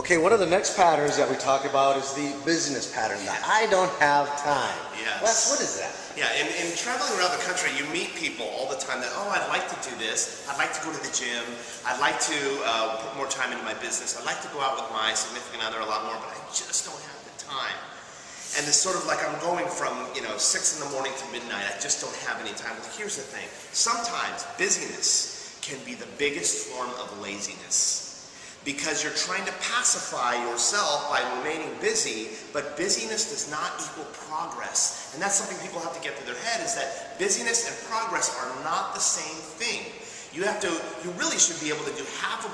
Okay, one of the next patterns that we talk about is the business pattern, that I don't have time. Yes. Wes, what is that? Yeah, in traveling around the country, you meet people all the time that, oh, I'd like to do this. I'd like to go to the gym. I'd like to put more time into my business. I'd like to go out with my significant other a lot more, but I just don't have the time. And it's sort of like I'm going from, 6 in the morning to midnight. I just don't have any time. But here's the thing. Sometimes busyness can be the biggest form of laziness, because you're trying to pacify yourself by remaining busy, but busyness does not equal progress. And that's something people have to get through their head, is that busyness and progress are not the same thing. You really should be able to do half of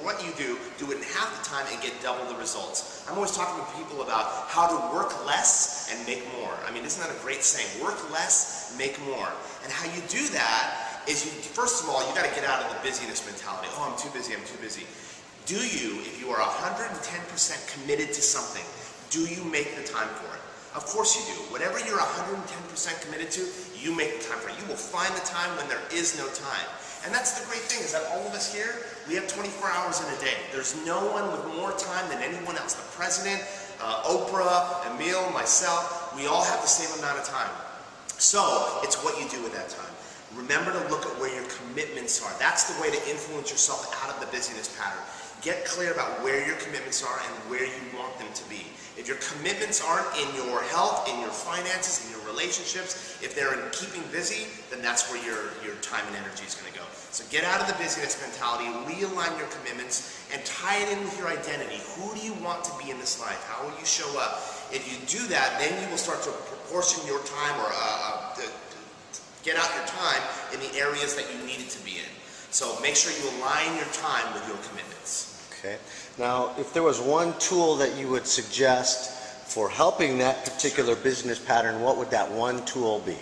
what you do it in half the time and get double the results. I'm always talking to people about how to work less and make more. I mean, isn't that a great saying? Work less, make more. And how you do that is, first of all, you got to get out of the busyness mentality. Oh, I'm too busy, I'm too busy. Do you, if you are 110% committed to something, do you make the time for it? Of course you do. Whatever you're 110% committed to, you make the time for it. You will find the time when there is no time. And that's the great thing, is that all of us here, we have 24 hours in a day. There's no one with more time than anyone else. The president, Oprah, Emil, myself, we all have the same amount of time. So it's what you do with that time. Remember to look at where your commitments are. That's the way to influence yourself out of the busyness pattern. Get clear about where your commitments are and where you want them to be. If your commitments aren't in your health, in your finances, in your relationships, if they're in keeping busy, then that's where your time and energy is going to go. So get out of the busyness mentality, realign your commitments, and tie it in with your identity. Who do you want to be in this life? How will you show up? If you do that, then you will start to proportion your time, or get out your time in the areas that you need it to be in. So make sure you align your time with your commitments. Okay. Now, if there was one tool that you would suggest for helping that particular business pattern, what would that one tool be?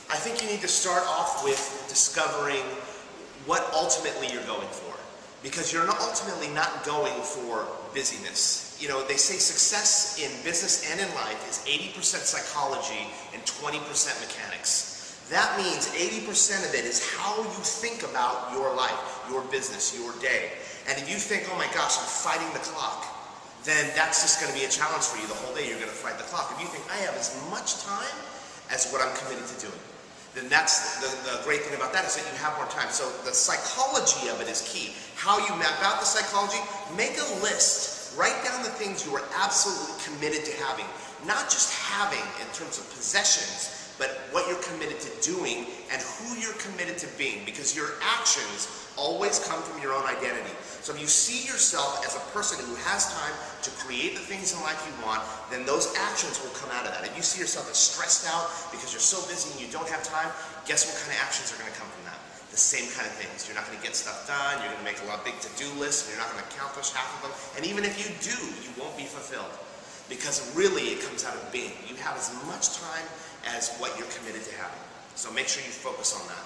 I think you need to start off with discovering what ultimately you're going for. Because you're ultimately not going for busyness. They say success in business and in life is 80% psychology and 20% mechanics. That means 80% of it is how you think about your life, your business, your day. And if you think, oh my gosh, I'm fighting the clock, then that's just going to be a challenge for you the whole day. You're going to fight the clock. If you think, I have as much time as what I'm committed to doing, then that's the great thing about that, is that you have more time. So the psychology of it is key. How you map out the psychology, make a list. Write down the things you are absolutely committed to having. Not just having in terms of possessions, but what you're committed to doing and who you're committed to being, because your actions always come from your own identity. So if you see yourself as a person who has time to create the things in life you want, then those actions will come out of that. If you see yourself as stressed out because you're so busy and you don't have time, guess what kind of actions are going to come from that? The same kind of things. You're not going to get stuff done, you're going to make a lot of big to-do lists, and you're not going to accomplish half of them, and even if you do, you won't be fulfilled. Because really, it comes out of being. You have as much time as what you're committed to having. So make sure you focus on that.